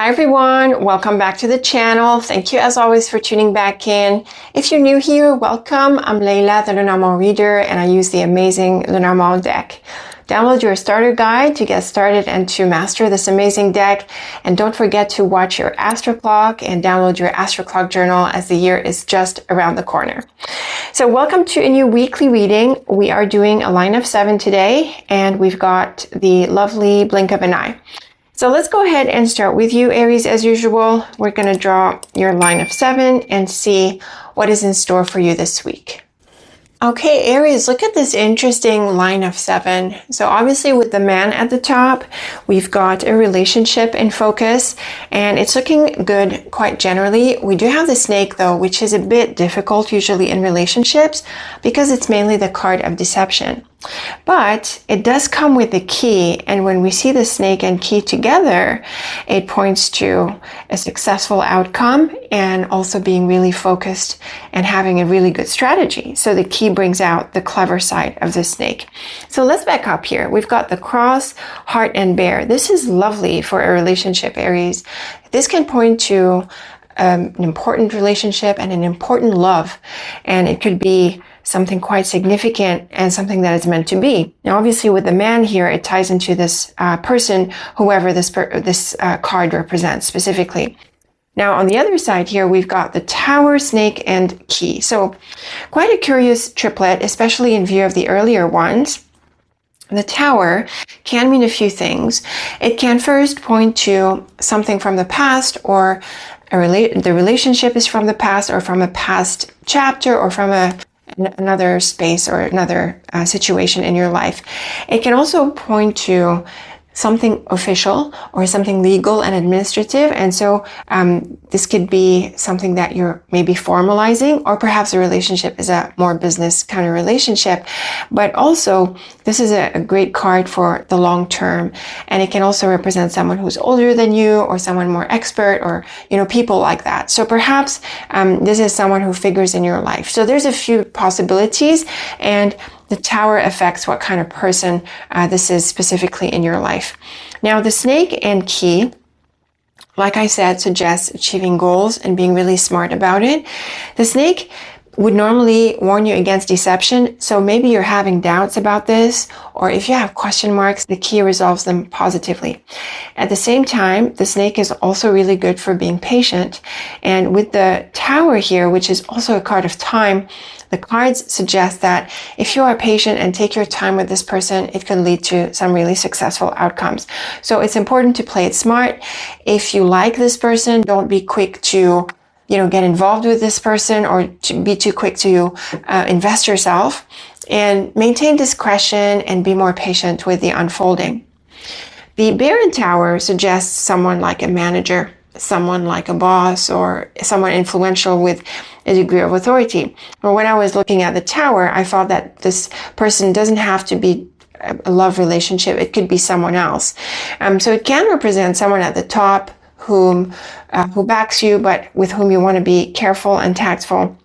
Hi everyone, welcome back to the channel. Thank you as always for tuning back in. If you're new here, welcome. I'm Layla, the Lenormand reader, and I use the amazing Lenormand deck. Download your starter guide to get started and to master this amazing deck. And don't forget to watch your astro clock and download your astro clock journal as the year is just around the corner. So welcome to a new weekly reading. We are doing a line of 7 today, and we've got the lovely blink of an eye. So let's go ahead and start with you, Aries, as usual. We're going to draw your line of 7 and see what is in store for you this week. Okay, Aries, look at this interesting line of 7. So obviously with the man at the top, we've got a relationship in focus, and it's looking good quite generally. We do have the snake though, which is a bit difficult usually in relationships because it's mainly the card of deception. But it does come with the key, and when we see the snake and key together, it points to a successful outcome and also being really focused and having a really good strategy. So the key brings out the clever side of the snake. So let's back up here. We've got the cross, heart, and bear. This is lovely for a relationship, Aries. This can point to an important relationship and an important love, and it could be something quite significant and something that is meant to be. Now, obviously with the man here, it ties into this person, whoever this card represents specifically. Now, on the other side here, we've got the tower, snake, and key. So quite a curious triplet, especially in view of the earlier ones. The tower can mean a few things. It can first point to something from the past, or the relationship is from the past, or from a past chapter, or from another space or another situation in your life. It can also point to something official or something legal and administrative. And so this could be something that you're maybe formalizing, or perhaps the relationship is a more business kind of relationship. But also, this is a great card for the long term. And it can also represent someone who's older than you, or someone more expert, or, people like that. So perhaps this is someone who figures in your life. So there's a few possibilities, and the tower affects what kind of person this is specifically in your life. Now, the snake and key, like I said, suggests achieving goals and being really smart about it. The snake would normally warn you against deception, so maybe you're having doubts about this, or if you have question marks, the key resolves them positively. At the same time, the snake is also really good for being patient, and with the tower here, which is also a card of time, the cards suggest that if you are patient and take your time with this person, it could lead to some really successful outcomes. So it's important to play it smart. If you like this person, don't be quick to get involved with this person, or to be too quick to invest yourself, and maintain discretion and be more patient with the unfolding. The bear and tower suggests someone like a manager, someone like a boss, or someone influential with a degree of authority. But when I was looking at the tower, I thought that this person doesn't have to be a love relationship. It could be someone else. So it can represent someone at the top who backs you, but with whom you want to be careful and tactful.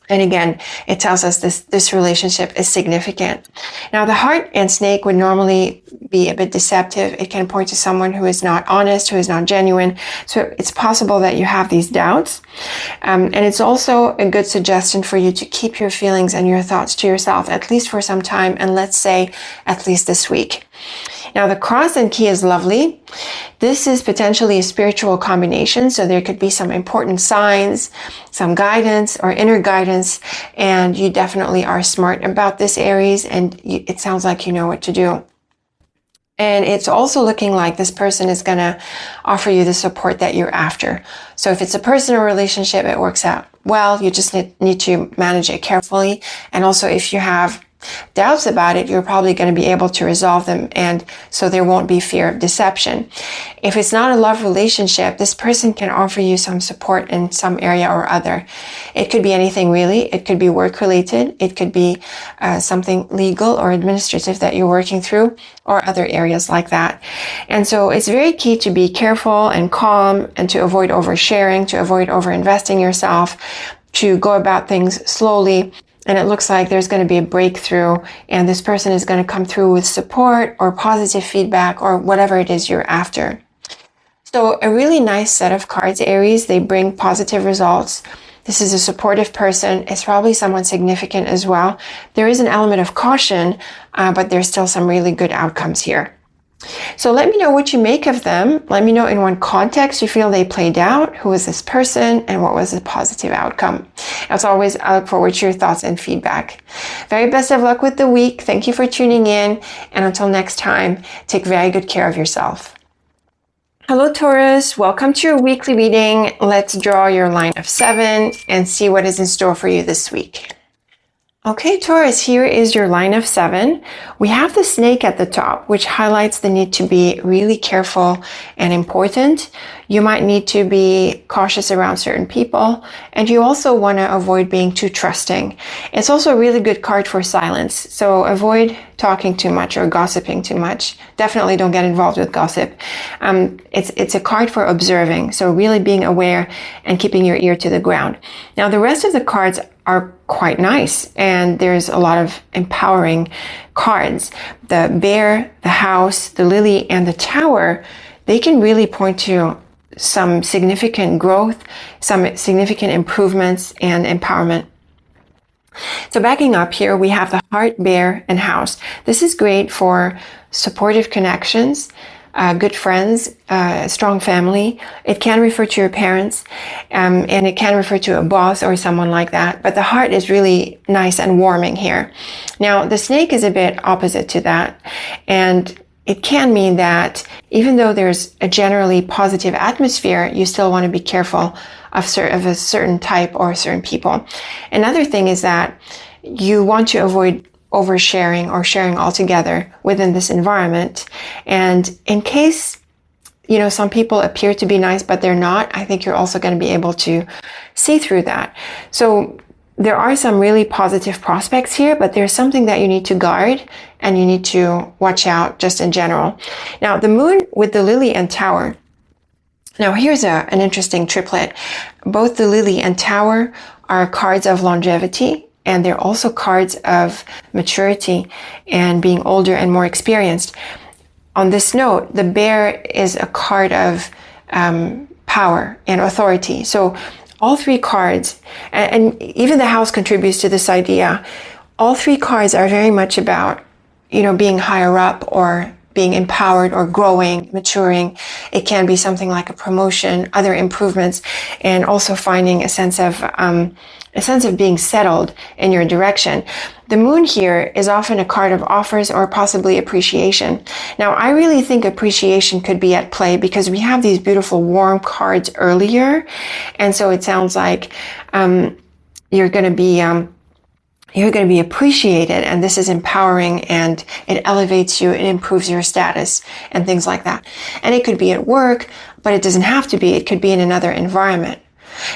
And again, it tells us this relationship is significant. Now, the heart and snake would normally be a bit deceptive. It can point to someone who is not honest, who is not genuine. So it's possible that you have these doubts. And it's also a good suggestion for you to keep your feelings and your thoughts to yourself, at least for some time, and let's say at least this week. Now, the cross and key is lovely. This is potentially a spiritual combination, so there could be some important signs, some guidance or inner guidance, and you definitely are smart about this, Aries, and it sounds like you know what to do. And it's also looking like this person is going to offer you the support that you're after. So if it's a personal relationship, it works out well. You just need to manage it carefully. And also, if you have doubts about it, you're probably going to be able to resolve them, and so there won't be fear of deception. If it's not a love relationship, this person can offer you some support in some area or other. It could be anything really. It could be work related. It could be something legal or administrative that you're working through, or other areas like that. And so it's very key to be careful and calm, and to avoid oversharing, to avoid overinvesting yourself, to go about things slowly. And it looks like there's going to be a breakthrough, and this person is going to come through with support or positive feedback or whatever it is you're after. So a really nice set of cards, Aries. They bring positive results. This is a supportive person. It's probably someone significant as well. There is an element of caution, but there's still some really good outcomes here. So let me know what you make of them. Let me know in what context you feel they played out. Who is this person and what was the positive outcome? As always, I look forward to your thoughts and feedback. Very best of luck with the week. Thank you for tuning in. And until next time, take very good care of yourself. Hello, Taurus. Welcome to your weekly reading. Let's draw your line of 7 and see what is in store for you this week. Okay, Taurus, here is your line of 7. We have the snake at the top, which highlights the need to be really careful and important. You might need to be cautious around certain people, and you also want to avoid being too trusting. It's also a really good card for silence, so avoid talking too much or gossiping too much. Definitely don't get involved with gossip. It's a card for observing, so really being aware and keeping your ear to the ground. Now, the rest of the cards are quite nice, and there's a lot of empowering cards. The bear, the house, the lily, and the tower, they can really point to some significant growth, some significant improvements and empowerment. So backing up here, we have the heart, bear, and house. This is great for supportive connections, good friends, strong family. It can refer to your parents, and it can refer to a boss or someone like that. But the heart is really nice and warming here. Now, the snake is a bit opposite to that. And it can mean that even though there's a generally positive atmosphere, you still want to be careful of a certain type or certain people. Another thing is that you want to avoid oversharing or sharing altogether within this environment. And in case, some people appear to be nice, but they're not, I think you're also going to be able to see through that. So there are some really positive prospects here, but there's something that you need to guard and you need to watch out just in general. Now, the moon with the lily and tower. Now, here's an interesting triplet. Both the lily and tower are cards of longevity, and they're also cards of maturity and being older and more experienced. On this note, the bear is a card of power and authority. So all three cards, and even the house contributes to this idea, all three cards are very much about, being higher up or being empowered or growing, maturing. It can be something like a promotion, other improvements, and also finding a sense of being settled in your direction. The moon here is often a card of offers or possibly appreciation. Now, I really think appreciation could be at play because we have these beautiful warm cards earlier. And so it sounds like you're going to be appreciated, and this is empowering, and it elevates you, it improves your status and things like that. And it could be at work, but it doesn't have to be. It could be in another environment.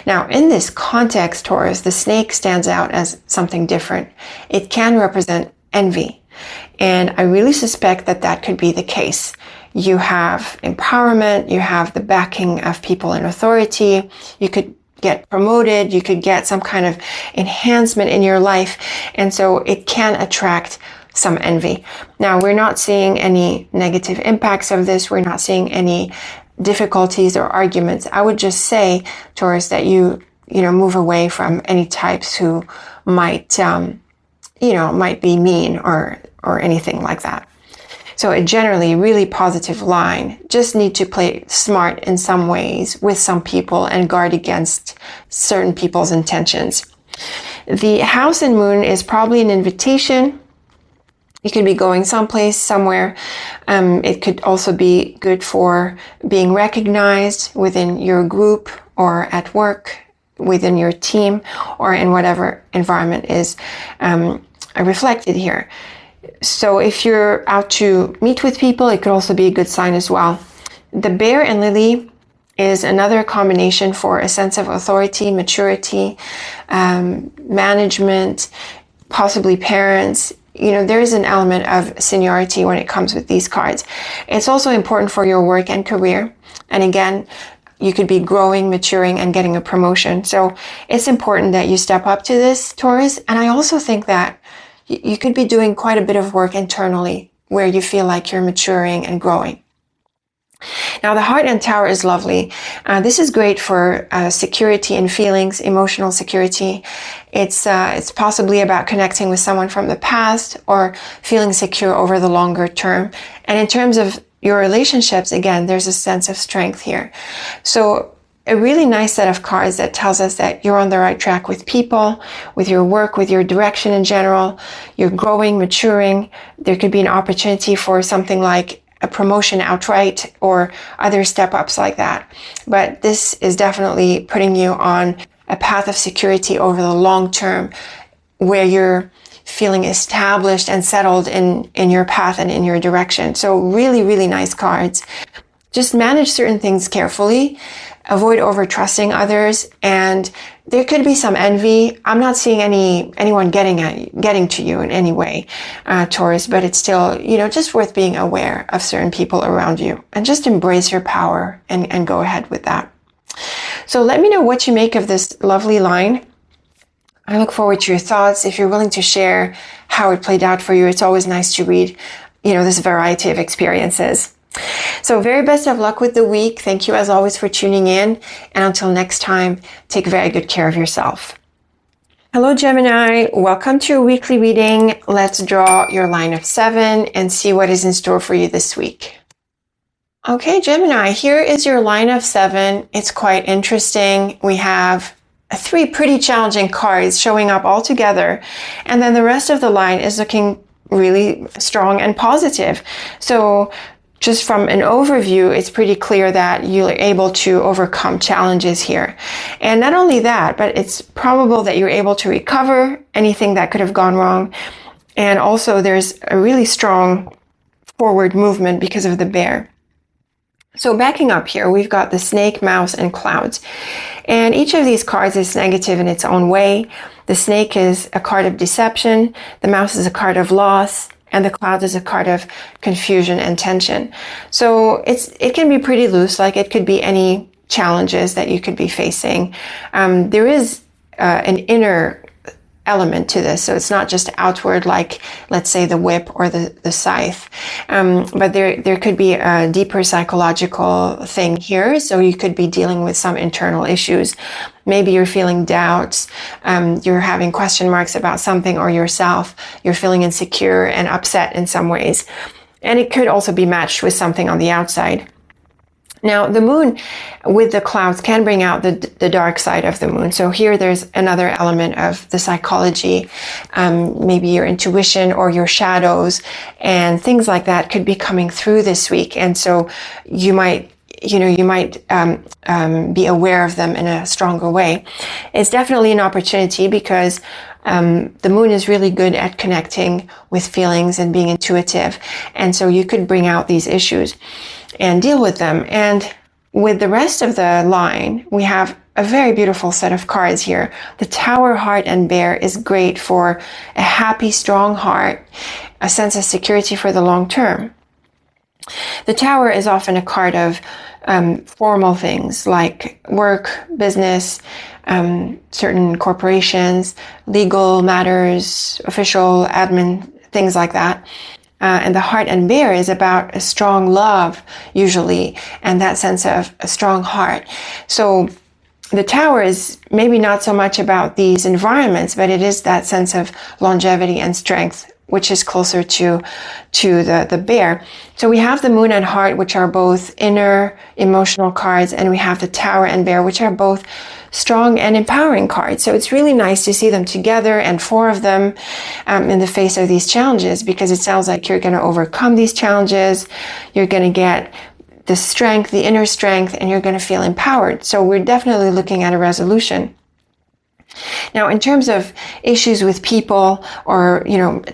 Now, in this context, Taurus, the snake stands out as something different. It can represent envy, and I really suspect that that could be the case. You have empowerment, you have the backing of people in authority, you could get promoted, you could get some kind of enhancement in your life, and so it can attract some envy. Now, we're not seeing any negative impacts of this, we're not seeing any difficulties or arguments. I would just say, Taurus, that you move away from any types who might be mean or anything like that. So a generally really positive line. Just need to play smart in some ways with some people and guard against certain people's intentions. The house and moon is probably an invitation. You could be going someplace, somewhere. It could also be good for being recognized within your group or at work, within your team, or in whatever environment is reflected here. So if you're out to meet with people, it could also be a good sign as well. The bear and lily is another combination for a sense of authority, maturity, management, possibly parents. There is an element of seniority when it comes with these cards. It's also important for your work and career. And again, you could be growing, maturing, and getting a promotion. So it's important that you step up to this, Taurus. And I also think that you could be doing quite a bit of work internally where you feel like you're maturing and growing. Now, the Heart and Tower is lovely. This is great for security and feelings, emotional security. It's possibly about connecting with someone from the past or feeling secure over the longer term. And in terms of your relationships, again, there's a sense of strength here. So a really nice set of cards that tells us that you're on the right track with people, with your work, with your direction in general. You're growing, maturing. There could be an opportunity for something like a promotion outright or other step-ups like that. But this is definitely putting you on a path of security over the long term where you're feeling established and settled in your path and in your direction. So really, really nice cards. Just manage certain things carefully. Avoid over-trusting others, and there could be some envy. I'm not seeing anyone getting to you in any way, Taurus, but it's still, just worth being aware of certain people around you and just embrace your power and go ahead with that. So let me know what you make of this lovely line. I look forward to your thoughts. If you're willing to share how it played out for you, it's always nice to read, this variety of experiences. So very best of luck with the week. Thank you as always for tuning in. And until next time, take very good care of yourself. Hello, Gemini. Welcome to your weekly reading. Let's draw your line of 7 and see what is in store for you this week. Okay, Gemini, here is your line of 7. It's quite interesting. We have 3 pretty challenging cards showing up all together. And then the rest of the line is looking really strong and positive. So just from an overview, it's pretty clear that you're able to overcome challenges here. And not only that, but it's probable that you're able to recover anything that could have gone wrong. And also there's a really strong forward movement because of the bear. So backing up here, we've got the snake, mouse, and clouds. And each of these cards is negative in its own way. The snake is a card of deception. The mouse is a card of loss. And the cloud is a card of confusion and tension. So it can be pretty loose, like it could be any challenges that you could be facing. There is an inner element to this. So it's not just outward, like, let's say, the whip or the scythe. But there could be a deeper psychological thing here. So you could be dealing with some internal issues. Maybe you're feeling doubts. You're having question marks about something or yourself. You're feeling insecure and upset in some ways. And it could also be matched with something on the outside. Now, the moon with the clouds can bring out the dark side of the moon. So here there's another element of the psychology, maybe your intuition or your shadows and things like that could be coming through this week. And so you might be aware of them in a stronger way. It's definitely an opportunity because the moon is really good at connecting with feelings and being intuitive. And so you could bring out these issues and deal with them. And with the rest of the line, we have a very beautiful set of cards here. The Tower, Heart, and Bear is great for a happy, strong heart, a sense of security for the long term. The Tower is often a card of formal things like work, business, certain corporations, legal matters, official admin, things like that. And the Heart and Bear is about a strong love, usually, and that sense of a strong heart. So the Tower is maybe not so much about these environments, but it is that sense of longevity and strength, which is closer to the Bear. So we have the Moon and Heart, which are both inner emotional cards, and we have the Tower and Bear, which are both strong and empowering cards. So it's really nice to see them together, and 4 of them in the face of these challenges, because it sounds like you're going to overcome these challenges. You're going to get the strength, the inner strength, and you're going to feel empowered. So we're definitely looking at a resolution. Now, in terms of issues with people or,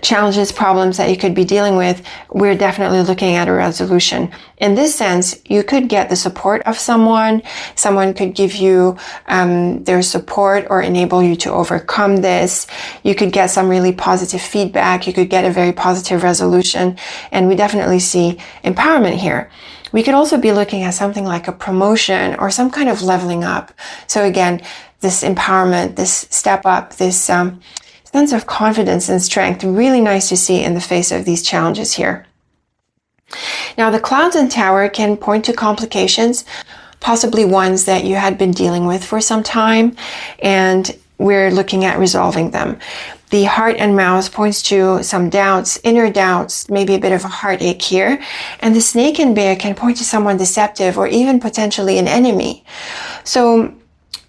challenges, problems that you could be dealing with, we're definitely looking at a resolution. In this sense, you could get the support of someone. Someone could give you their support or enable you to overcome this. You could get some really positive feedback. You could get a very positive resolution. And we definitely see empowerment here. We could also be looking at something like a promotion or some kind of leveling up. So again, this empowerment, this step up, this sense of confidence and strength, really nice to see in the face of these challenges here. Now, the clouds and tower can point to complications, possibly ones that you had been dealing with for some time, and we're looking at resolving them. The heart and mouse points to some doubts, inner doubts, maybe a bit of a heartache here. And the snake and bear can point to someone deceptive or even potentially an enemy. So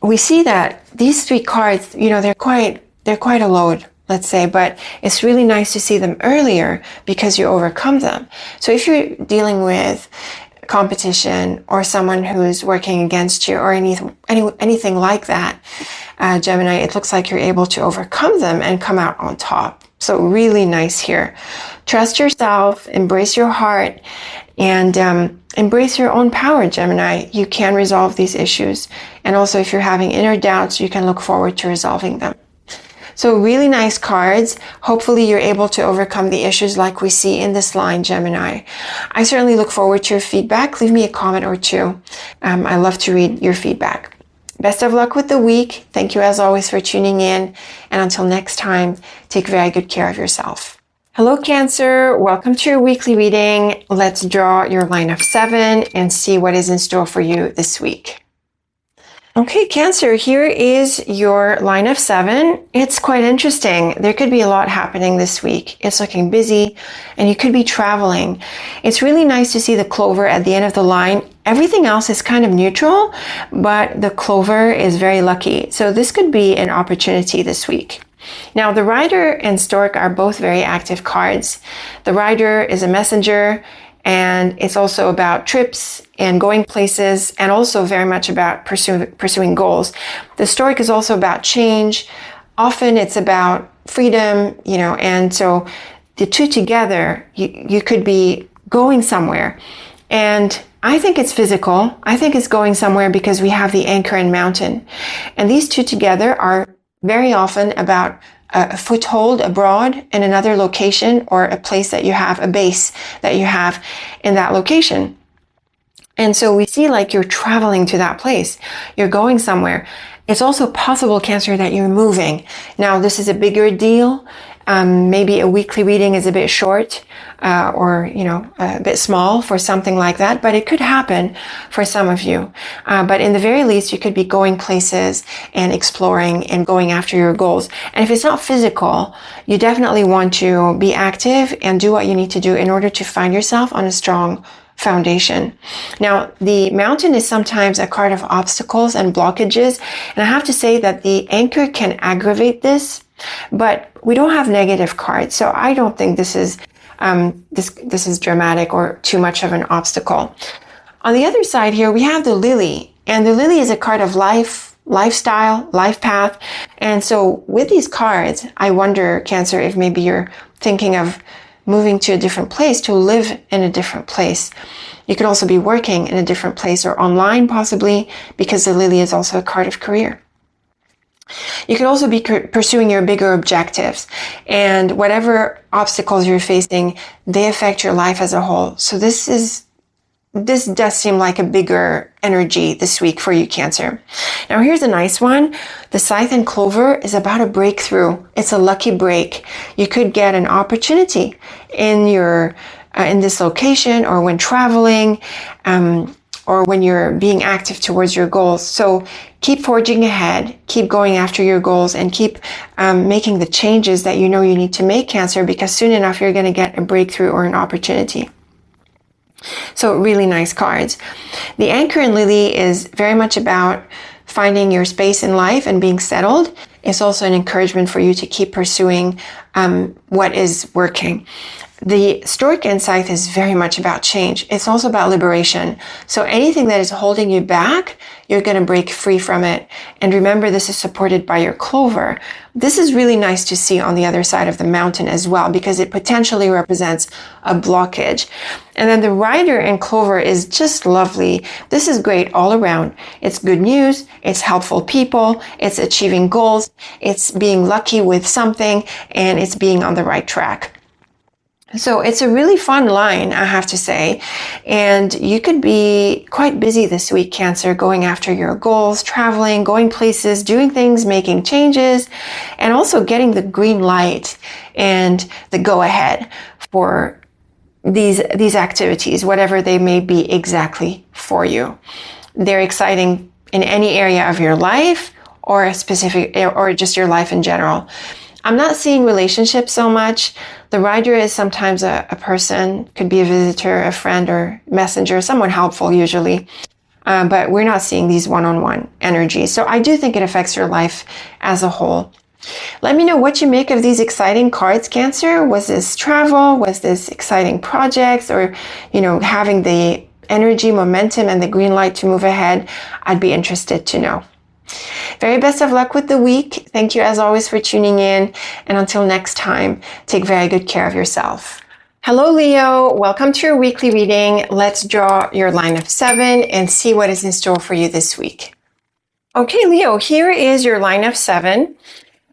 we see that these three cards, you know, they're quite a load, let's say, but it's really nice to see them earlier because you overcome them. So if you're dealing with competition or someone who's working against you or anything like that, Gemini, it looks like you're able to overcome them and come out on top. So really nice here. Trust yourself, embrace your heart, and embrace your own power, Gemini. You can resolve these issues. And also, if you're having inner doubts, you can look forward to resolving them. So really nice cards. Hopefully you're able to overcome the issues like we see in this line, Gemini. I certainly look forward to your feedback. Leave me a comment or two. I love to read your feedback. Best of luck with the week. Thank you as always for tuning in. And until next time, take very good care of yourself. Hello, Cancer. Welcome to your weekly reading. Let's draw your line of 7 and see what is in store for you this week. Okay, Cancer, here is your line of 7. It's quite interesting. There could be a lot happening this week. It's looking busy and you could be traveling. It's really nice to see the clover at the end of the line. Everything else is kind of neutral, but the clover is very lucky. So this could be an opportunity this week. Now, the Rider and Stork are both very active cards. The Rider is a messenger, and it's also about trips and going places, and also very much about pursuing goals. The Stork is also about change. Often it's about freedom, you know, and so the two together, you could be going somewhere. And I think it's physical. I think it's going somewhere because we have the anchor and mountain. And these two together are very often about a foothold abroad in another location, or a place that you have, a base that you have in that location. And so we see like you're traveling to that place. You're going somewhere. It's also possible, Cancer, that you're moving. Now, this is a bigger deal. Maybe a weekly reading is a bit short, or, you know, a bit small for something like that, but it could happen for some of you. But in the very least, you could be going places and exploring and going after your goals. And if it's not physical, you definitely want to be active and do what you need to do in order to find yourself on a strong foundation. Now, the mountain is sometimes a card of obstacles and blockages. And I have to say that the anchor can aggravate this, but we don't have negative cards. So I don't think this is this is dramatic or too much of an obstacle. On the other side here, we have the Lily, and the Lily is a card of life, lifestyle, life path. And so with these cards, I wonder, Cancer, if maybe you're thinking of moving to a different place, to live in a different place. You could also be working in a different place or online possibly, because the Lily is also a card of career. You could also be pursuing your bigger objectives, and whatever obstacles you're facing, they affect your life as a whole. So this does seem like a bigger energy this week for you, Cancer. Now, here's a nice one. The Scythe and Clover is about a breakthrough. It's a lucky break. You could get an opportunity in your in this location, or when traveling, or when you're being active towards your goals. So keep forging ahead, keep going after your goals, and keep making the changes that you know you need to make, Cancer, because soon enough you're going to get a breakthrough or an opportunity. So really nice cards. The Anchor and Lily is very much about finding your space in life and being settled. It's also an encouragement for you to keep pursuing what is working. The Stork and Scythe is very much about change. It's also about liberation. So anything that is holding you back, you're going to break free from it. And remember, this is supported by your Clover. This is really nice to see on the other side of the mountain as well, because it potentially represents a blockage. And then the Rider and Clover is just lovely. This is great all around. It's good news. It's helpful people. It's achieving goals. It's being lucky with something, and it's being on the right track. So it's a really fun line, I have to say, and you could be quite busy this week, Cancer, going after your goals, traveling, going places, doing things, making changes, and also getting the green light and the go ahead for these activities, whatever they may be exactly for you. They're exciting in any area of your life or a specific, or just your life in general. I'm not seeing relationships so much. The rider is sometimes a person, could be a visitor, a friend, or messenger, someone helpful usually. But we're not seeing these one-on-one energies. So I do think it affects your life as a whole. Let me know what you make of these exciting cards, Cancer. Was this travel? Was this exciting projects? Or, having the energy, momentum, and the green light to move ahead? I'd be interested to know. Very best of luck with the week. Thank you as always for tuning in. And until next time, take very good care of yourself. Hello, Leo. Welcome to your weekly reading. Let's draw your line of 7 and see what is in store for you this week. Okay, Leo, here is your line of 7.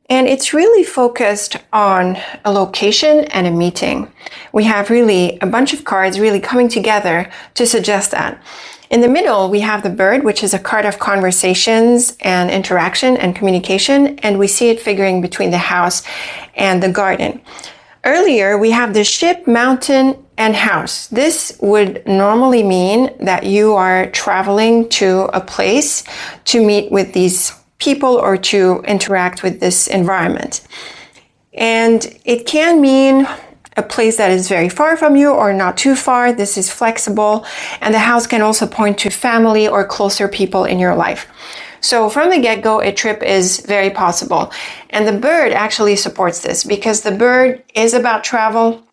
And it's really focused on a location and a meeting. We have really a bunch of cards really coming together to suggest that. In the middle, we have the bird, which is a card of conversations and interaction and communication, and we see it figuring between the house and the garden. Earlier, we have the ship, mountain, and house. This would normally mean that you are traveling to a place to meet with these people or to interact with this environment. And it can mean a place that is very far from you or not too far. This is flexible. And the house can also point to family or closer people in your life. So from the get-go, a trip is very possible. And the bird actually supports this because the bird is about travel,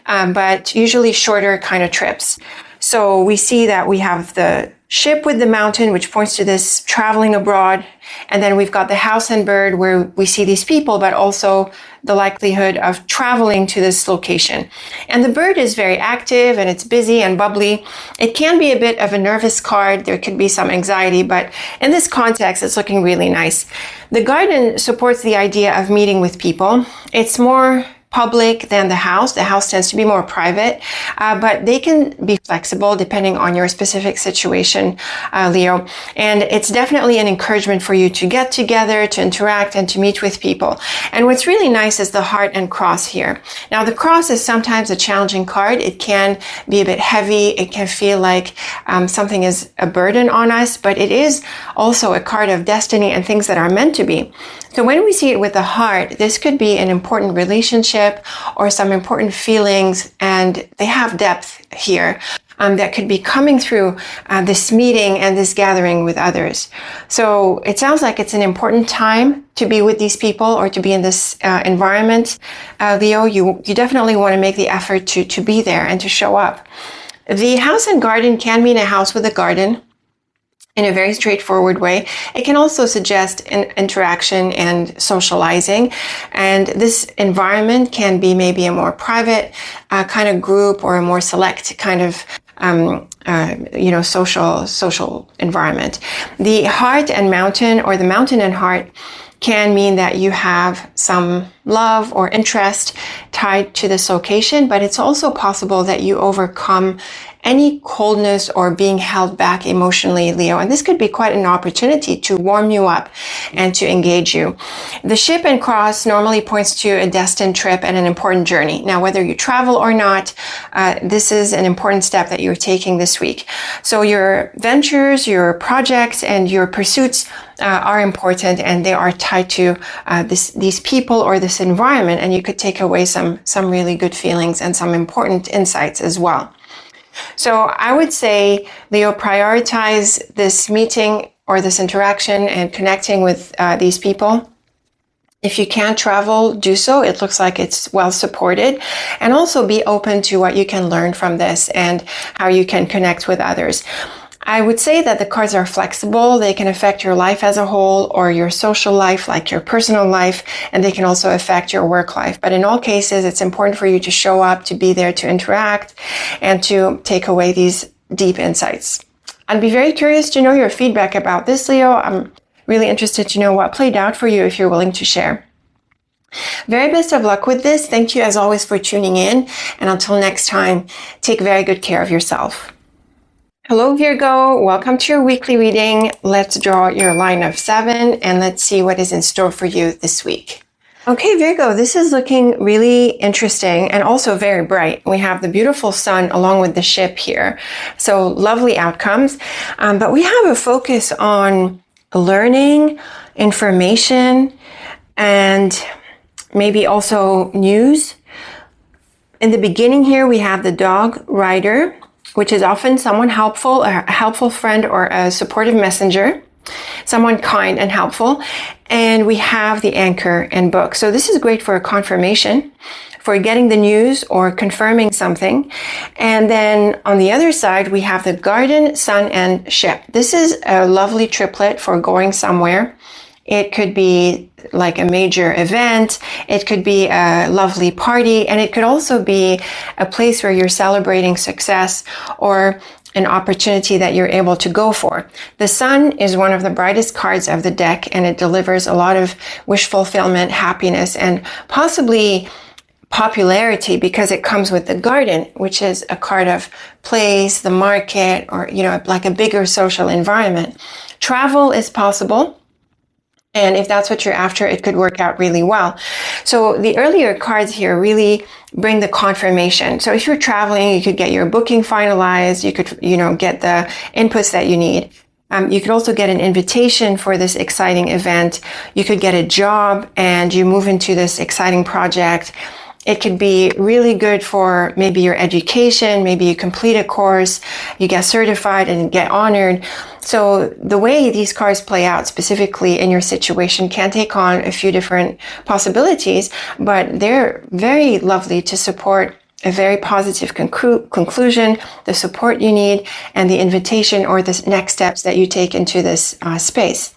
but usually shorter kind of trips. So we see that we have the ship with the mountain, which points to this traveling abroad. And then we've got the house and bird where we see these people, but also the likelihood of traveling to this location. And the bird is very active and it's busy and bubbly. It can be a bit of a nervous card. There could be some anxiety, but in this context, it's looking really nice. The garden supports the idea of meeting with people. It's more public than the house. The house tends to be more private, but they can be flexible depending on your specific situation, Leo. And it's definitely an encouragement for you to get together, to interact, and to meet with people. And what's really nice is the heart and cross here. Now, the cross is sometimes a challenging card. It can be a bit heavy. It can feel like something is a burden on us, but it is also a card of destiny and things that are meant to be. So when we see it with the heart, this could be an important relationship or some important feelings, and they have depth here that could be coming through this meeting and this gathering with others. So it sounds like it's an important time to be with these people or to be in this environment. Leo, you definitely want to make the effort to be there and to show up. The house and garden can mean a house with a garden in a very straightforward way. It can also suggest an interaction and socializing. And this environment can be maybe a more private kind of group or a more select kind of social environment. The heart and mountain, or the mountain and heart, can mean that you have some love or interest tied to this location, but it's also possible that you overcome any coldness or being held back emotionally, Leo. And this could be quite an opportunity to warm you up and to engage you. The ship and cross normally points to a destined trip and an important journey. Now, whether you travel or not, this is an important step that you're taking this week. So your ventures, your projects, and your pursuits are important, and they are tied to these people or this environment, and you could take away some really good feelings and some important insights as well. So I would say, Leo, prioritize this meeting or this interaction and connecting with these people. If you can't travel, do so. It looks like it's well supported. And also be open to what you can learn from this and how you can connect with others. I would say that the cards are flexible. They can affect your life as a whole or your social life, like your personal life, and they can also affect your work life. But in all cases, it's important for you to show up, to be there, to interact, and to take away these deep insights. I'd be very curious to know your feedback about this, Leo. I'm really interested to know what played out for you if you're willing to share. Very best of luck with this. Thank you as always for tuning in. And until next time, take very good care of yourself. Hello, Virgo. Welcome to your weekly reading. Let's draw your line of 7 and let's see what is in store for you this week. Okay, Virgo, this is looking really interesting and also very bright. We have the beautiful sun along with the ship here. So lovely outcomes. But we have a focus on learning, information, and maybe also news. In the beginning here, we have the dog rider, which is often someone helpful, a helpful friend or a supportive messenger. Someone kind and helpful. And we have the anchor and book. So this is great for a confirmation, for getting the news or confirming something. And then on the other side, we have the garden, sun, and ship. This is a lovely triplet for going somewhere. It could be like a major event. It could be a lovely party. And it could also be a place where you're celebrating success or an opportunity that you're able to go for. The sun is one of the brightest cards of the deck, and it delivers a lot of wish fulfillment, happiness, and possibly popularity because it comes with the garden, which is a card of place, the market, or, you know, like a bigger social environment. Travel is possible. And if that's what you're after, it could work out really well. So the earlier cards here really bring the confirmation. So if you're traveling, you could get your booking finalized. You could, you know, get the inputs that you need. You could also get an invitation for this exciting event. You could get a job and you move into this exciting project. It could be really good for maybe your education. Maybe you complete a course, you get certified and get honored. So the way these cards play out specifically in your situation can take on a few different possibilities, but they're very lovely to support a very positive conclusion, the support you need, and the invitation or the next steps that you take into this space.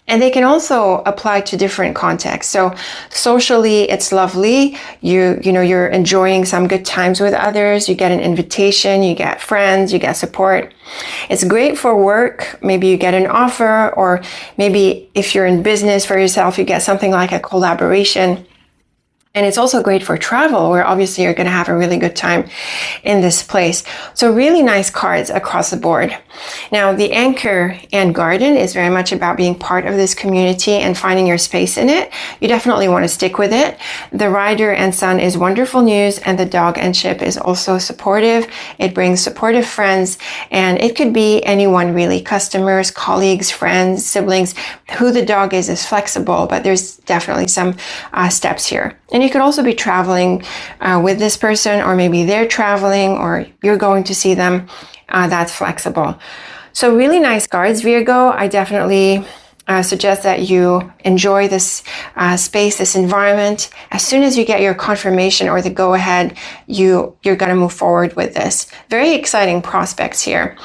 And they can also apply to different contexts. So socially, it's lovely. You're enjoying some good times with others. You get an invitation, you get friends, you get support. It's great for work. Maybe you get an offer, or maybe if you're in business for yourself, you get something like a collaboration. And it's also great for travel, where obviously you're going to have a really good time in this place. So really nice cards across the board. Now, the anchor and garden is very much about being part of this community and finding your space in it. You definitely want to stick with it. The rider and sun is wonderful news, and the dog and ship is also supportive. It brings supportive friends, and it could be anyone really, customers, colleagues, friends, siblings. Who the dog is flexible, but there's definitely some steps here. And you could also be traveling with this person, or maybe they're traveling or you're going to see them. That's flexible. So really nice cards, Virgo. I definitely suggest that you enjoy this space, this environment. As soon as you get your confirmation or the go-ahead, you're going to move forward with this. Very exciting prospects here.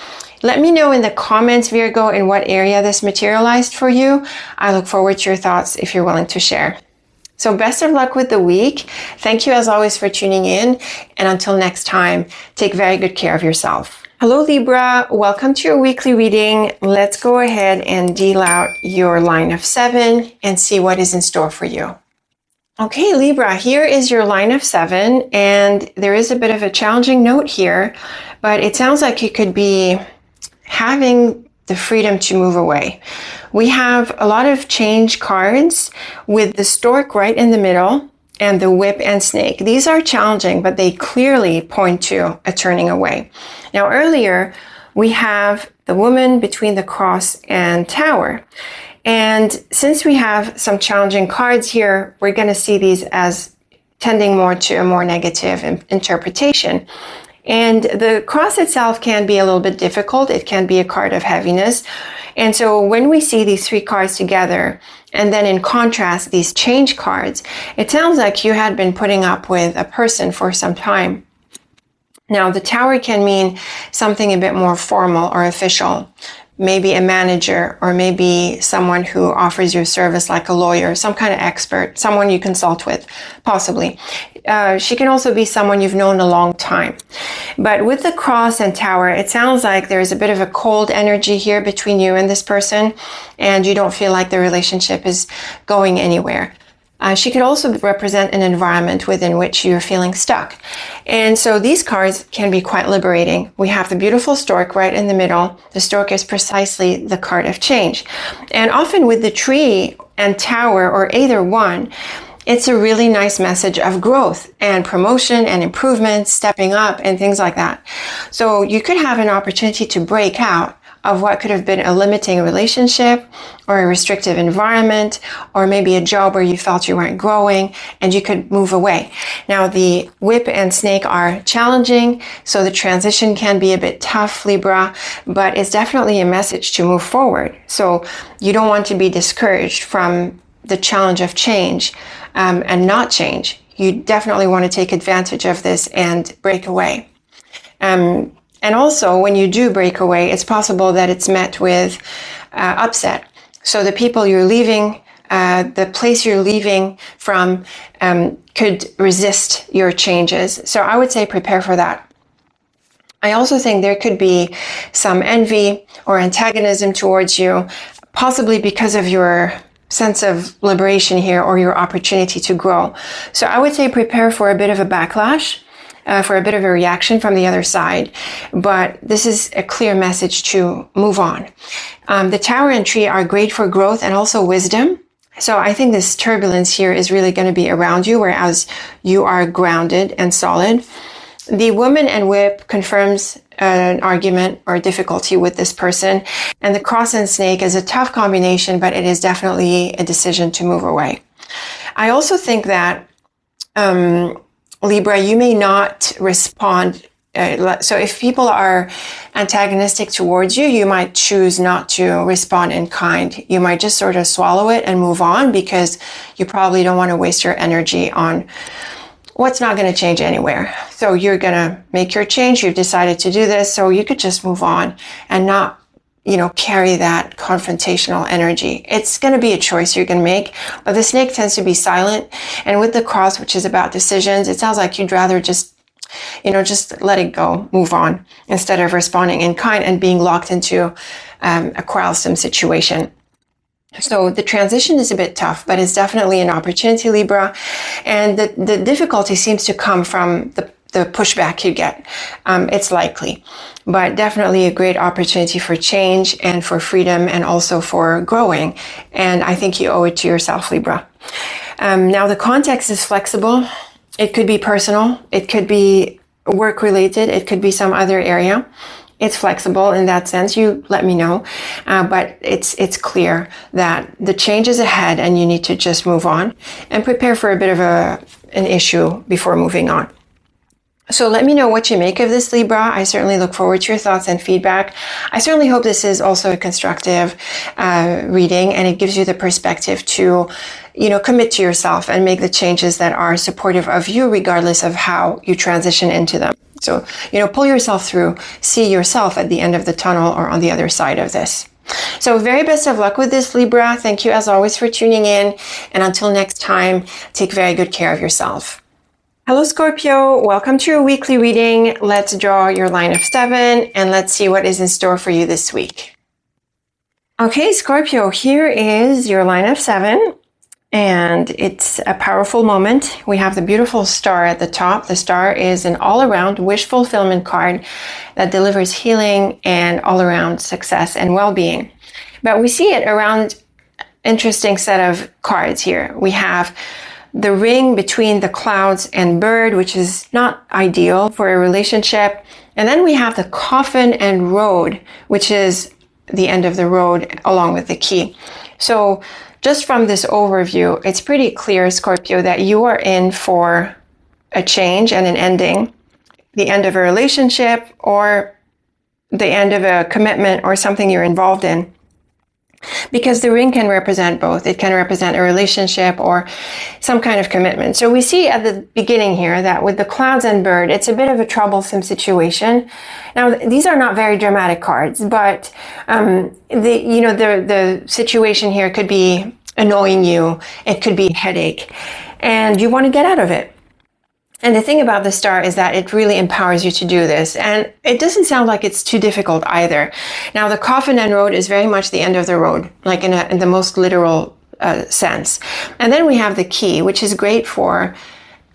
Let me know in the comments, Virgo, in what area this materialized for you. I look forward to your thoughts if you're willing to share. So best of luck with the week. Thank you as always for tuning in. And until next time, take very good care of yourself. Hello, Libra. Welcome to your weekly reading. Let's go ahead and deal out your line of 7 and see what is in store for you. Okay, Libra, here is your line of 7. And there is a bit of a challenging note here, but it sounds like you could be having the freedom to move away. We have a lot of change cards with the stork right in the middle and the whip and snake. These are challenging, but they clearly point to a turning away. Now, earlier, we have the woman between the cross and tower. And since we have some challenging cards here, we're going to see these as tending more to a more negative interpretation. And the cross itself can be a little bit difficult. It can be a card of heaviness. And so when we see these 3 cards together, and then in contrast, these change cards, it sounds like you had been putting up with a person for some time. Now, the tower can mean something a bit more formal or official. Maybe a manager, or maybe someone who offers you a service like a lawyer, some kind of expert, someone you consult with, possibly. She can also be someone you've known a long time. But with the cross and tower, it sounds like there's a bit of a cold energy here between you and this person, and you don't feel like the relationship is going anywhere. She could also represent an environment within which you're feeling stuck. And so these cards can be quite liberating. We have the beautiful stork right in the middle. The stork is precisely the card of change. And often with the tree and tower, or either one, it's a really nice message of growth and promotion and improvement, stepping up and things like that. So you could have an opportunity to break out of what could have been a limiting relationship or a restrictive environment, or maybe a job where you felt you weren't growing and you could move away. Now, the whip and snake are challenging, so the transition can be a bit tough, Libra, but it's definitely a message to move forward. So you don't want to be discouraged from the challenge of change and not change. You definitely want to take advantage of this and break away. And also, when you do break away, it's possible that it's met with upset. So the people you're leaving, the place you're leaving from could resist your changes. So I would say prepare for that. I also think there could be some envy or antagonism towards you, possibly because of your sense of liberation here or your opportunity to grow. So I would say prepare for a bit of a backlash. For a bit of a reaction from the other side, but this is a clear message to move on. The Tower and Tree are great for growth and also wisdom. So I think this turbulence here is really going to be around you, whereas you are grounded and solid. The Woman and Whip confirms an argument or a difficulty with this person, and the Cross and Snake is a tough combination, but it is definitely a decision to move away. I also think that Libra, you may not respond. So if people are antagonistic towards you, you might choose not to respond in kind. You might just sort of swallow it and move on because you probably don't want to waste your energy on what's not going to change anywhere. So you're going to make your change. You've decided to do this. So you could just move on and not, carry that confrontational energy. It's going to be a choice you're going to make, but the Snake tends to be silent. And with the Cross, which is about decisions, it sounds like you'd rather just let it go, move on, instead of responding in kind and being locked into a quarrelsome situation. So the transition is a bit tough, but it's definitely an opportunity, Libra. And the difficulty seems to come from the pushback you get. It's likely, but definitely a great opportunity for change and for freedom and also for growing. And I think you owe it to yourself, Libra. Now the context is flexible. It could be personal. It could be work related. It could be some other area. It's flexible in that sense. You let me know. But it's clear that the change is ahead and you need to just move on and prepare for a bit of an issue before moving on. So let me know what you make of this, Libra. I certainly look forward to your thoughts and feedback. I certainly hope this is also a constructive reading, and it gives you the perspective to, commit to yourself and make the changes that are supportive of you, regardless of how you transition into them. So, pull yourself through, see yourself at the end of the tunnel or on the other side of this. So very best of luck with this, Libra. Thank you as always for tuning in. And until next time, take very good care of yourself. Hello, Scorpio. Welcome to your weekly reading. Let's draw your line of 7 and let's see what is in store for you this week. Okay, Scorpio, here is your line of 7. And it's a powerful moment. We have the beautiful star at the top. The star is an all-around wish fulfillment card that delivers healing and all-around success and well-being. But we see it around an interesting set of cards here. We have the ring between the clouds and bird, which is not ideal for a relationship. And then we have the coffin and road, which is the end of the road along with the key. So just from this overview, it's pretty clear, Scorpio, that you are in for a change and an ending, the end of a relationship or the end of a commitment or something you're involved in. Because the ring can represent both. It can represent a relationship or some kind of commitment. So we see at the beginning here that with the clouds and bird, it's a bit of a troublesome situation. Now, these are not very dramatic cards, but the situation here could be annoying you. It could be a headache, and you want to get out of it. And the thing about the star is that it really empowers you to do this. And it doesn't sound like it's too difficult either. Now, the coffin and road is very much the end of the road, like in the most literal sense. And then we have the key, which is great for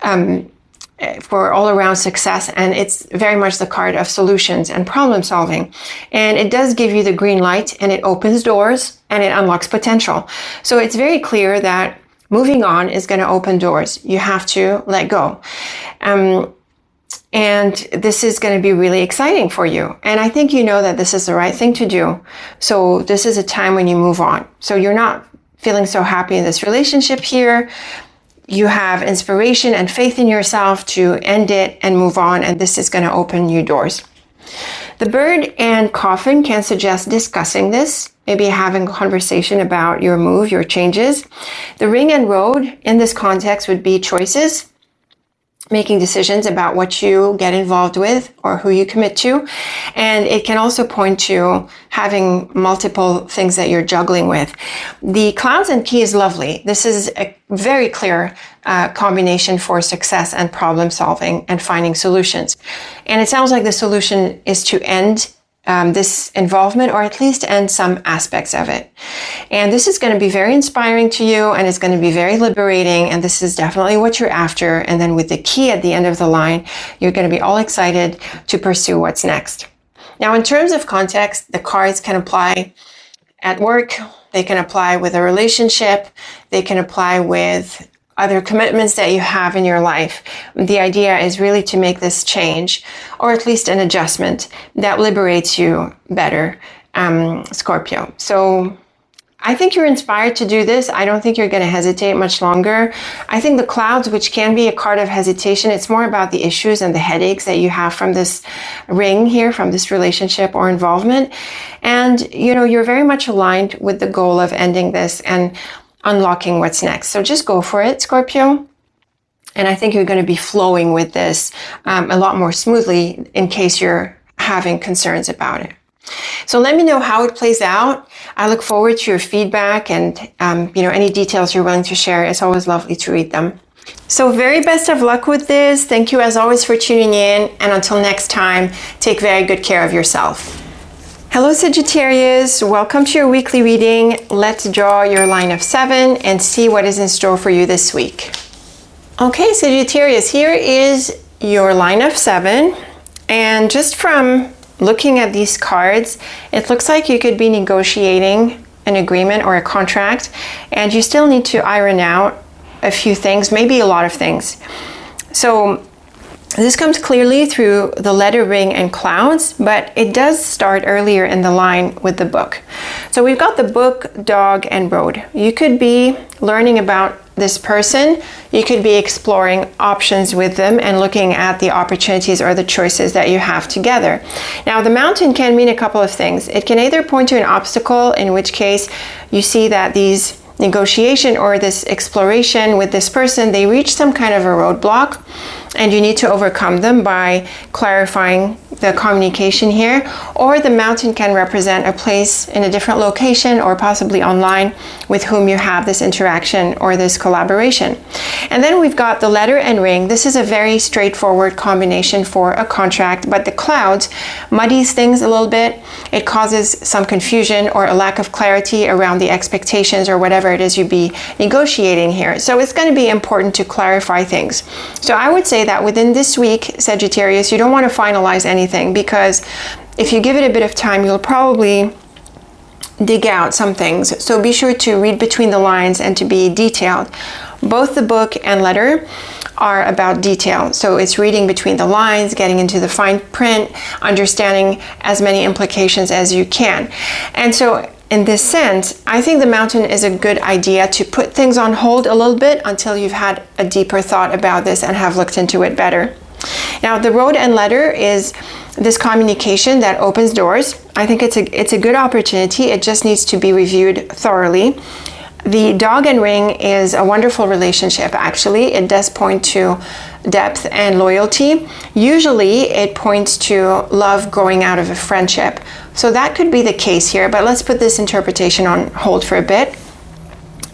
all-around success. And it's very much the card of solutions and problem solving. And it does give you the green light, and it opens doors and it unlocks potential. So it's very clear that moving on is going to open doors. You have to let go. And this is going to be really exciting for you. And I think you know that this is the right thing to do. So this is a time when you move on. So you're not feeling so happy in this relationship here. You have inspiration and faith in yourself to end it and move on. And this is going to open new doors. The bird and coffin can suggest discussing this, maybe having a conversation about your move, your changes. The ring and road in this context would be choices, making decisions about what you get involved with or who you commit to. And it can also point to having multiple things that you're juggling with. The clouds and key is lovely. This is a very clear combination for success and problem solving and finding solutions. And it sounds like the solution is to end this involvement, or at least end some aspects of it. And this is going to be very inspiring to you, and it's going to be very liberating, and this is definitely what you're after. And then with the key at the end of the line, you're going to be all excited to pursue what's next. Now, in terms of context, the cards can apply at work, they can apply with a relationship, they can apply with other commitments that you have in your life. The idea is really to make this change, or at least an adjustment that liberates you better, Scorpio. So I think you're inspired to do this. I don't think you're going to hesitate much longer. I think the clouds, which can be a card of hesitation, it's more about the issues and the headaches that you have from this ring here, from this relationship or involvement. And, you know, you're very much aligned with the goal of ending this and unlocking what's next. So just go for it, Scorpio. And I think you're going to be flowing with this a lot more smoothly in case you're having concerns about it. So let me know how it plays out. I look forward to your feedback and, any details you're willing to share. It's always lovely to read them. So very best of luck with this. Thank you as always for tuning in. And until next time, take very good care of yourself. Hello Sagittarius, welcome to your weekly reading. Let's draw your line of 7 and see what is in store for you this week. Okay Sagittarius, here is your line of 7, and just from looking at these cards, it looks like you could be negotiating an agreement or a contract, and you still need to iron out a few things, maybe a lot of things. So this comes clearly through the letter, ring, and clouds, but it does start earlier in the line with the book. So we've got the book, dog, and road. You could be learning about this person. You could be exploring options with them and looking at the opportunities or the choices that you have together. Now, the mountain can mean a couple of things. It can either point to an obstacle, in which case you see that these negotiation or this exploration with this person, they reach some kind of a roadblock, and you need to overcome them by clarifying the communication here. Or the mountain can represent a place in a different location or possibly online with whom you have this interaction or this collaboration. And then we've got the letter and ring. This is a very straightforward combination for a contract, but the clouds muddies things a little bit. It causes some confusion or a lack of clarity around the expectations or whatever it is you'd be negotiating here. So it's going to be important to clarify things. So I would say that within this week, Sagittarius, you don't want to finalize anything, because if you give it a bit of time, you'll probably dig out some things. So be sure to read between the lines and to be detailed. Both the book and letter are about detail. So it's reading between the lines, getting into the fine print, understanding as many implications as you can. And so in this sense, I think the mountain is a good idea to put things on hold a little bit until you've had a deeper thought about this and have looked into it better. Now, the road and letter is this communication that opens doors. I think it's a good opportunity. It just needs to be reviewed thoroughly. The dog and ring is a wonderful relationship, actually. It does point to depth and loyalty. Usually it points to love growing out of a friendship. So that could be the case here, but let's put this interpretation on hold for a bit.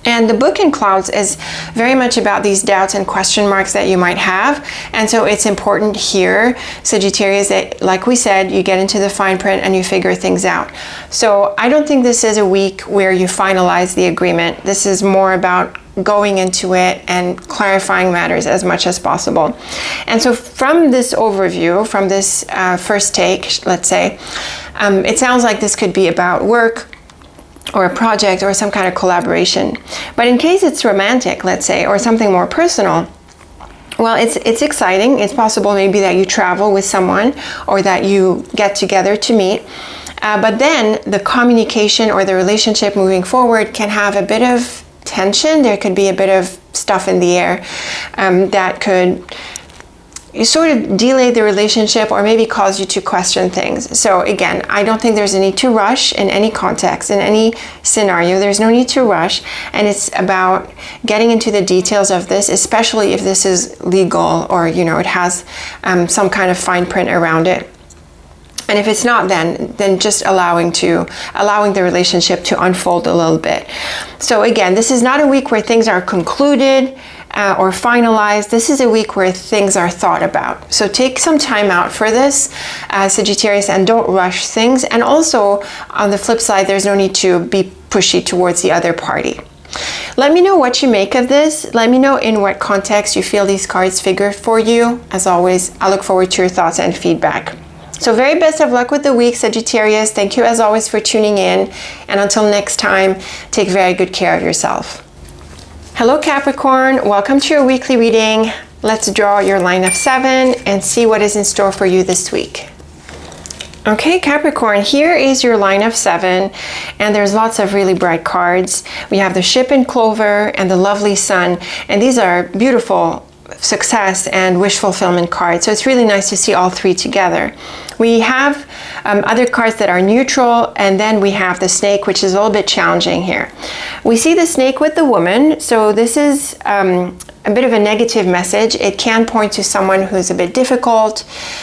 And the book in clouds is very much about these doubts and question marks that you might have. And so it's important here, Sagittarius, that, like we said, you get into the fine print and you figure things out. So I don't think this is a week where you finalize the agreement. This is more about going into it and clarifying matters as much as possible. And so from this overview, from this first take, let's say, it sounds like this could be about work, or a project or some kind of collaboration. But in case it's romantic, let's say, or something more personal, well, it's exciting. It's possible maybe that you travel with someone or that you get together to meet. But then the communication or the relationship moving forward can have a bit of tension. There could be a bit of stuff in the air that could sort of delay the relationship or maybe cause you to question things. So again, I don't think there's a need to rush in any context, in any scenario. There's no need to rush, and it's about getting into the details of this, especially if this is legal or, you know, it has some kind of fine print around it. And if it's not, then just allowing the relationship to unfold a little bit. So again, this is not a week where things are concluded or finalized. This is a week where things are thought about. So take some time out for this, Sagittarius, and don't rush things. And also, on the flip side, there's no need to be pushy towards the other party. Let me know what you make of this. Let me know in what context you feel these cards figure for you. As always, I look forward to your thoughts and feedback. So very best of luck with the week, Sagittarius. Thank you as always for tuning in. And until next time, take very good care of yourself. Hello Capricorn, welcome to your weekly reading. Let's draw your line of 7 and see what is in store for you this week. Okay, Capricorn, here is your line of 7, and there's lots of really bright cards. We have the Ship in Clover and the Lovely Sun, and these are beautiful success and wish fulfillment cards. So it's really nice to see all three together. We have other cards that are neutral, and then we have the Snake, which is a little bit challenging here. We see the Snake with the Woman, so this is a bit of a negative message. It can point to someone who's a bit difficult,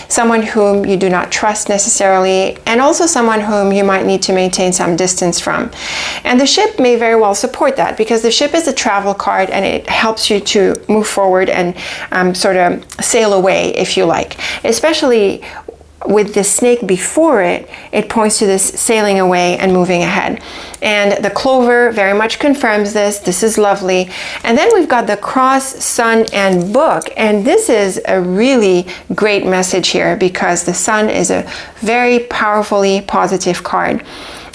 someone whom you do not trust necessarily, and also someone whom you might need to maintain some distance from. And the Ship may very well support that, because the Ship is a travel card and it helps you to move forward and sort of sail away, if you like. Especially with the Snake before it, it points to this sailing away and moving ahead. And the Clover very much confirms this. This is lovely. And then we've got the Cross, Sun, and Book. And this is a really great message here, because the Sun is a very powerfully positive card.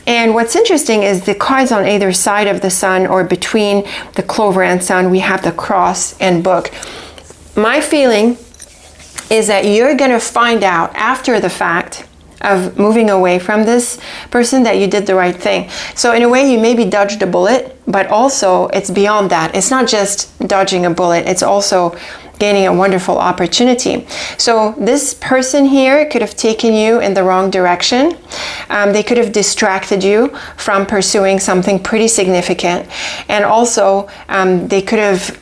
And what's interesting is the cards on either side of the Sun or between the Clover and Sun, we have the Cross and Book. My feeling is that you're going to find out after the fact of moving away from this person that you did the right thing. So in a way, you maybe dodged a bullet, but also it's beyond that. It's not just dodging a bullet, it's also gaining a wonderful opportunity. So this person here could have taken you in the wrong direction. They could have distracted you from pursuing something pretty significant. And also they could have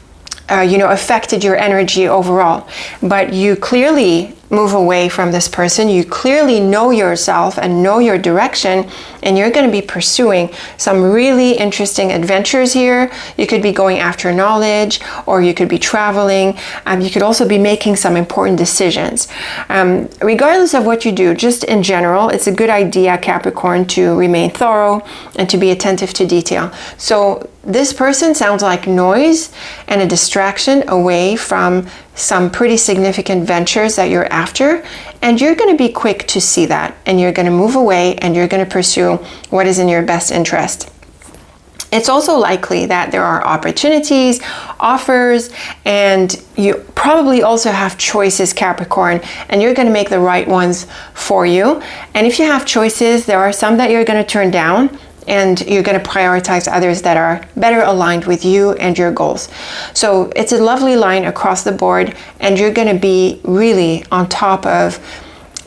affected your energy overall. But you clearly move away from this person. You clearly know yourself and know your direction, and you're going to be pursuing some really interesting adventures here. You could be going after knowledge, or you could be traveling. You could also be making some important decisions. Regardless of what you do, just in general, it's a good idea, Capricorn, to remain thorough and to be attentive to detail. So this person sounds like noise and a distraction away from some pretty significant ventures that you're after, and you're going to be quick to see that, and you're going to move away and you're going to pursue what is in your best interest. It's also likely that there are opportunities, offers, and you probably also have choices, Capricorn, and you're going to make the right ones for you. And if you have choices, there are some that you're going to turn down, and you're going to prioritize others that are better aligned with you and your goals. So it's a lovely line across the board, and you're going to be really on top of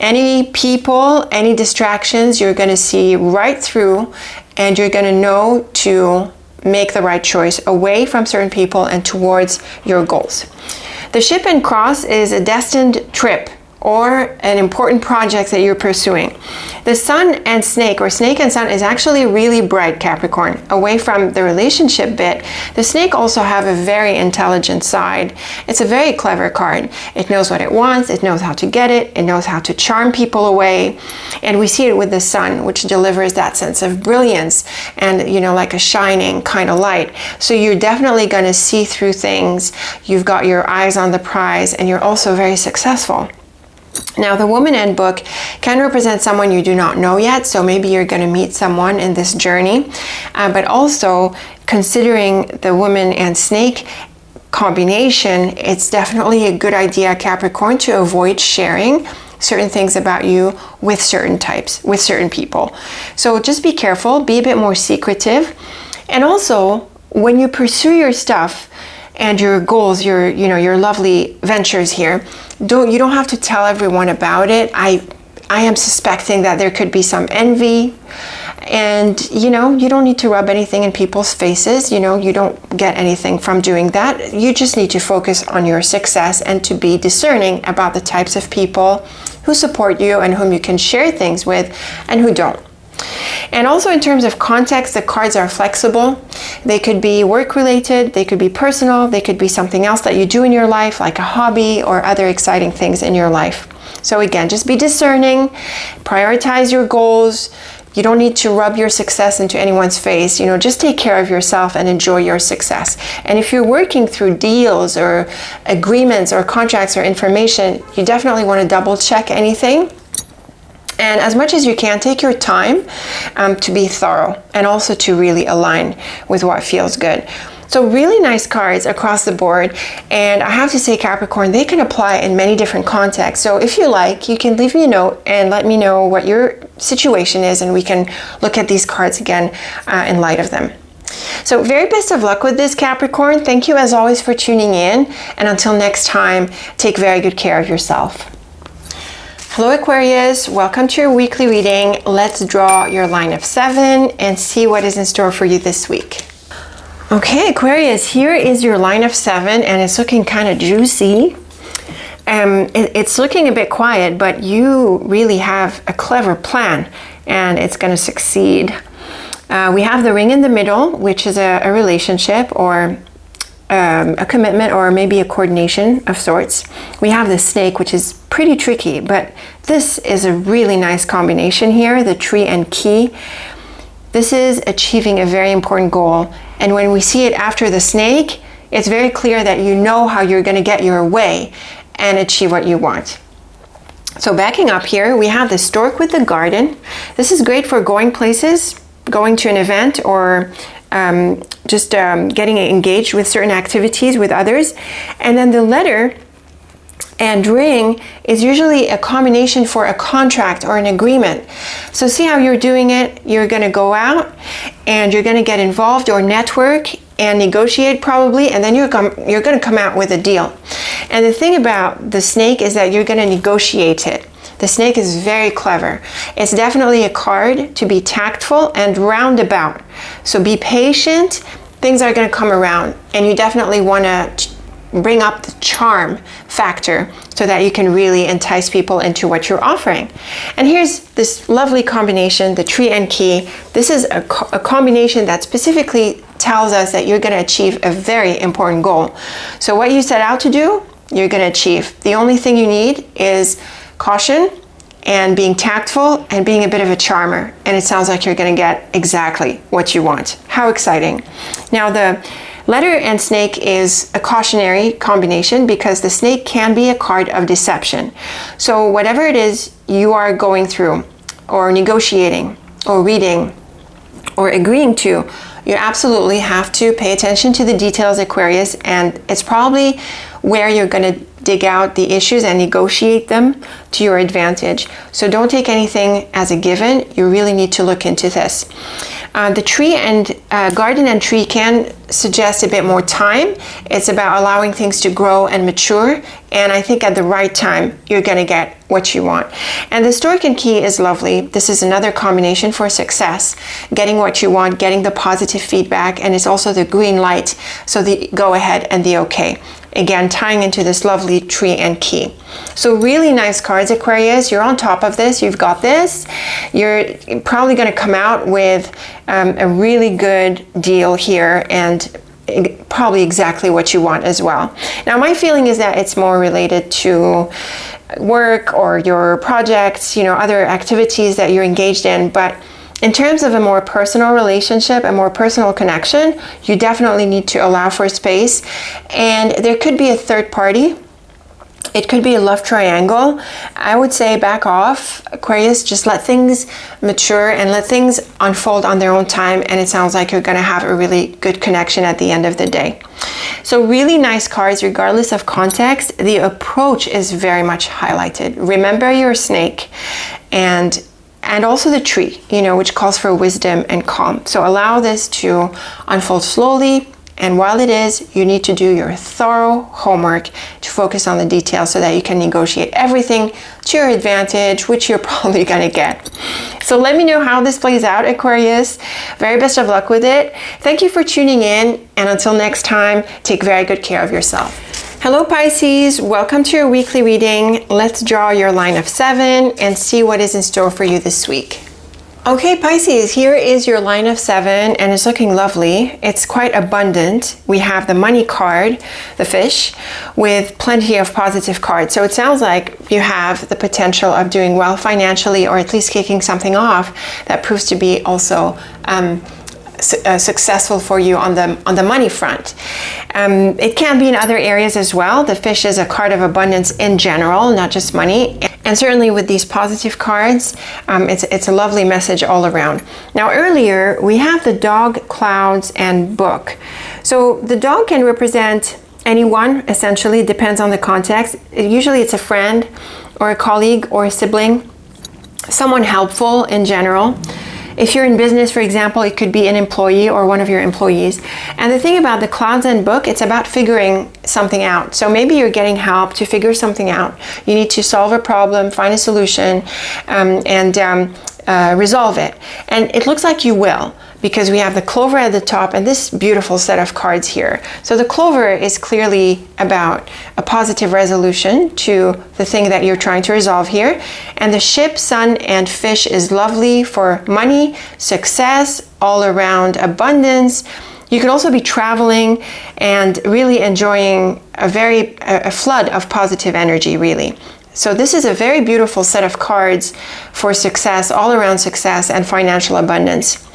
any people, any distractions. You're going to see right through, and you're going to know to make the right choice away from certain people and towards your goals. The Ship and Cross is a destined trip or an important project that you're pursuing. The Sun and Snake, or Snake and Sun, is actually really bright, Capricorn. Away from the relationship bit, the Snake also have a very intelligent side. It's a very clever card. It knows what it wants, it knows how to get it, it knows how to charm people away. And we see it with the Sun, which delivers that sense of brilliance and, like a shining kind of light. So you're definitely going to see through things. You've got your eyes on the prize, and you're also very successful. Now, the Woman Handbook can represent someone you do not know yet, so maybe you're going to meet someone in this journey, but also considering the Woman and Snake combination, it's definitely a good idea, Capricorn, to avoid sharing certain things about you with certain types, with certain people. So just be careful, be a bit more secretive, and also when you pursue your stuff and your goals, your lovely ventures here, you don't have to tell everyone about it. I am suspecting that there could be some envy, and you don't need to rub anything in people's faces. You don't get anything from doing that. You just need to focus on your success and to be discerning about the types of people who support you and whom you can share things with and who don't. And also in terms of context, the cards are flexible. They could be work related, they could be personal, they could be something else that you do in your life, like a hobby or other exciting things in your life. So again, just be discerning, prioritize your goals. You don't need to rub your success into anyone's face. Just take care of yourself and enjoy your success. And if you're working through deals or agreements or contracts or information, you definitely want to double check anything. And as much as you can, take your time to be thorough and also to really align with what feels good. So really nice cards across the board. And I have to say, Capricorn, they can apply in many different contexts. So if you like, you can leave me a note and let me know what your situation is, and we can look at these cards again in light of them. So very best of luck with this, Capricorn. Thank you as always for tuning in. And until next time, take very good care of yourself. Hello Aquarius, welcome to your weekly reading. Let's draw your line of 7 and see what is in store for you this week. Okay, Aquarius, here is your line of 7 and it's looking kind of juicy. It's looking a bit quiet, but you really have a clever plan and it's going to succeed. We have the ring in the middle, which is a relationship or a commitment or maybe a coordination of sorts. We have the snake, which is pretty tricky, but this is a really nice combination here, the tree and key. This is achieving a very important goal. And when we see it after the snake, it's very clear that you know how you're going to get your way and achieve what you want. So backing up here, we have the stork with the garden. This is great for going places, going to an event, or just getting engaged with certain activities with others. And then the letter and ring is usually a combination for a contract or an agreement. So see how you're doing it. You're going to go out and you're going to get involved or network and negotiate probably, and then you're going to come out with a deal. And the thing about the snake is that you're going to negotiate it. The snake is very clever. It's definitely a card to be tactful and roundabout. So be patient. Things are going to come around, and you definitely want to bring up the charm factor so that you can really entice people into what you're offering. And here's this lovely combination, the tree and key. This is a combination that specifically tells us that you're going to achieve a very important goal. So what you set out to do, you're going to achieve. The only thing you need is caution and being tactful and being a bit of a charmer. And it sounds like you're going to get exactly what you want. How exciting. Now the letter and snake is a cautionary combination because the snake can be a card of deception. So whatever it is you are going through or negotiating or reading or agreeing to, you absolutely have to pay attention to the details, Aquarius, and it's probably where you're going to dig out the issues and negotiate them to your advantage. So don't take anything as a given. You really need to look into this. The tree and garden and tree can suggest a bit more time. It's about allowing things to grow and mature. And I think at the right time, you're going to get what you want. And the stork and key is lovely. This is another combination for success, getting what you want, getting the positive feedback. And it's also the green light. So the go ahead and the okay. Again, tying into this lovely tree and key. So really nice cards, Aquarius. You're on top of this. You've got this. You're probably going to come out with a really good deal here and probably exactly what you want as well. Now, my feeling is that it's more related to work or your projects, other activities that you're engaged in. But in terms of a more personal relationship, a more personal connection, you definitely need to allow for space. And there could be a third party It could be a love triangle. I would say back off, Aquarius. Just let things mature and let things unfold on their own time. And it sounds like you're going to have a really good connection at the end of the day. So really nice cards, regardless of context. The approach is very much highlighted. Remember your snake and also the tree, you know, which calls for wisdom and calm. So allow this to unfold slowly. And while it is, you need to do your thorough homework to focus on the details so that you can negotiate everything to your advantage, which you're probably going to get. So let me know how this plays out, Aquarius. Very best of luck with it. Thank you for tuning in. And until next time, take very good care of yourself. Hello Pisces, welcome to your weekly reading. Let's draw your line of 7 and see what is in store for you this week. Okay Pisces, here is your line of 7 and it's looking lovely. It's quite abundant. We have the money card, the fish, with plenty of positive cards. So it sounds like you have the potential of doing well financially, or at least kicking something off that proves to be also successful for you on the money front. It can be in other areas as well. The fish is a card of abundance in general, not just money. And certainly with these positive cards, it's a lovely message all around. Now earlier, we have the dog, clouds, and book. So the dog can represent anyone, essentially. It depends on the context. Usually it's a friend or a colleague or a sibling, someone helpful in general. If you're in business, for example, it could be an employee or one of your employees. And the thing about the clouds and book, it's about figuring something out. So maybe you're getting help to figure something out. You need to solve a problem, find a solution, and resolve it. And it looks like you will, because we have the clover at the top and this beautiful set of cards here. So the clover is clearly about a positive resolution to the thing that you're trying to resolve here. And the ship, sun, and fish is lovely for money, success, all around abundance. You could also be traveling and really enjoying a flood of positive energy, really. So this is a very beautiful set of cards for success, all around success and financial abundance.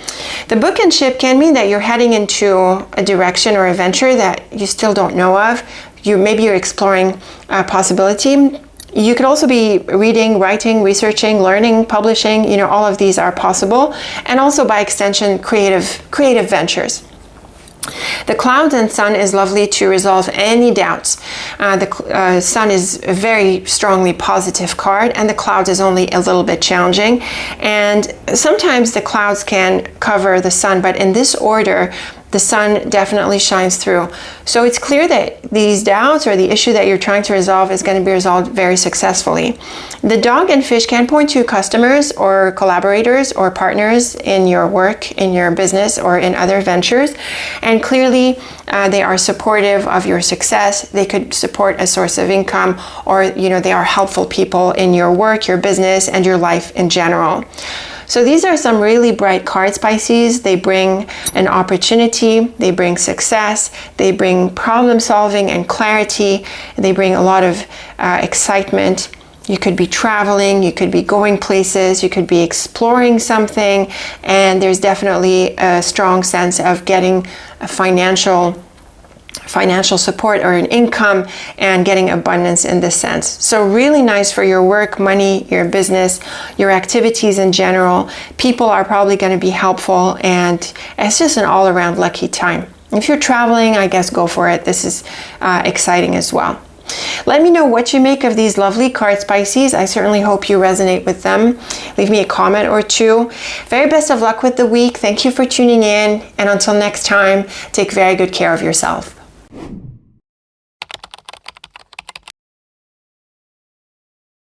The book and ship can mean that you're heading into a direction or a venture that you still don't know of. Maybe you're exploring a possibility. You could also be reading, writing, researching, learning, publishing. You know, all of these are possible. And also by extension, creative ventures. The clouds and sun is lovely to resolve any doubts. The sun is a very strongly positive card, and the clouds is only a little bit challenging. And sometimes the clouds can cover the sun, but in this order, the sun definitely shines through. So it's clear that these doubts or the issue that you're trying to resolve is going to be resolved very successfully. The dog and fish can point to customers or collaborators or partners in your work, in your business, or in other ventures. And clearly, they are supportive of your success. They could support a source of income, or, you know, they are helpful people in your work, your business, and your life in general. So these are some really bright cards, Pisces. They bring an opportunity, they bring success, they bring problem solving and clarity, they bring a lot of excitement. You could be traveling, you could be going places, you could be exploring something, and there's definitely a strong sense of getting a financial support or an income and getting abundance in this sense. So really nice for your work, money, your business, your activities in general. People are probably going to be helpful, and it's just an all-around lucky time. If you're traveling, I guess go for it. This is exciting as well. Let me know what you make of these lovely cards, Pisces. I certainly hope you resonate with them. Leave me a comment or two. Very best of luck with the week. Thank you for tuning in. And until next time, take very good care of yourself.